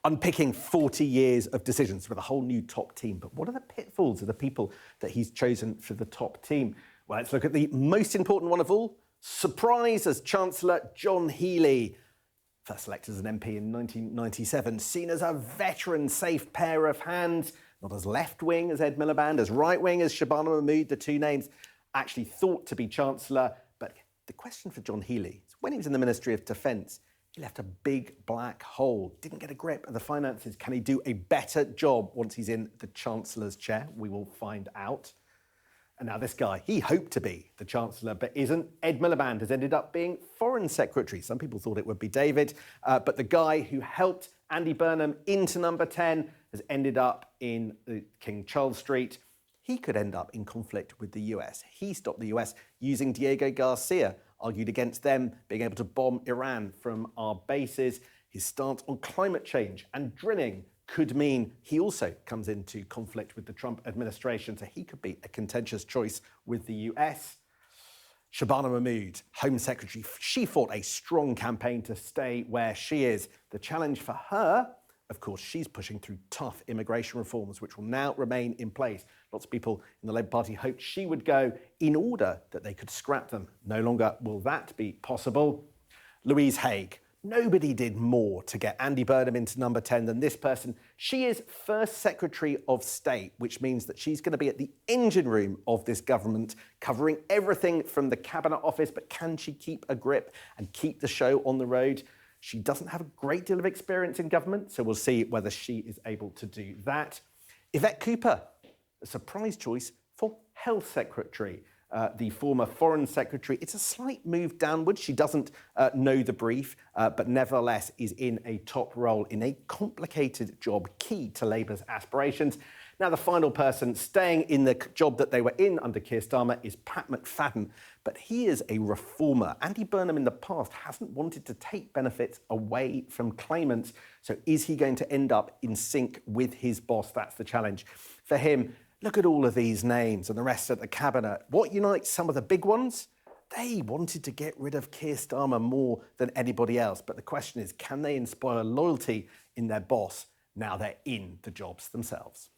unpicking 40 years of decisions with a whole new top team. But what are the pitfalls of the people that he's chosen for the top team? Well, let's look at the most important one of all. Surprise as Chancellor John Healey. First elected as an MP in 1997, seen as a veteran safe pair of hands, not as left-wing as Ed Miliband, as right-wing as Shabana Mahmood, the two names actually thought to be Chancellor. But the question for John Healey is when he was in the Ministry of Defence, he left a big black hole, didn't get a grip of the finances. Can he do a better job once he's in the Chancellor's chair? We will find out. And now this guy, he hoped to be the Chancellor, but isn't. Ed Miliband has ended up being Foreign Secretary. Some people thought it would be David, but the guy who helped Andy Burnham into number 10 has ended up in King Charles Street. He could end up in conflict with the US. He stopped the US using Diego Garcia, argued against them being able to bomb Iran from our bases. His stance on climate change and drilling could mean he also comes into conflict with the Trump administration, so he could be a contentious choice with the US. Shabana Mahmood, Home Secretary, she fought a strong campaign to stay where she is. The challenge for her, of course, she's pushing through tough immigration reforms, which will now remain in place. Lots of people in the Labour Party hoped she would go in order that they could scrap them. No longer will that be possible. Louise Haigh. Nobody did more to get Andy Burnham into number 10 than this person. She is First Secretary of State, which means that she's going to be at the engine room of this government, covering everything from the Cabinet Office. But can she keep a grip and keep the show on the road? She doesn't have a great deal of experience in government, so we'll see whether she is able to do that. Yvette Cooper, a surprise choice for Health Secretary. The former Foreign Secretary. It's a slight move downwards. She doesn't know the brief, but nevertheless is in a top role in a complicated job key to Labour's aspirations. Now, the final person staying in the job that they were in under Keir Starmer is Pat McFadden, but he is a reformer. Andy Burnham in the past hasn't wanted to take benefits away from claimants, so is he going to end up in sync with his boss? That's the challenge for him. Look at all of these names and the rest of the cabinet. What unites some of the big ones? They wanted to get rid of Keir Starmer more than anybody else. But the question is, can they inspire loyalty in their boss now they're in the jobs themselves?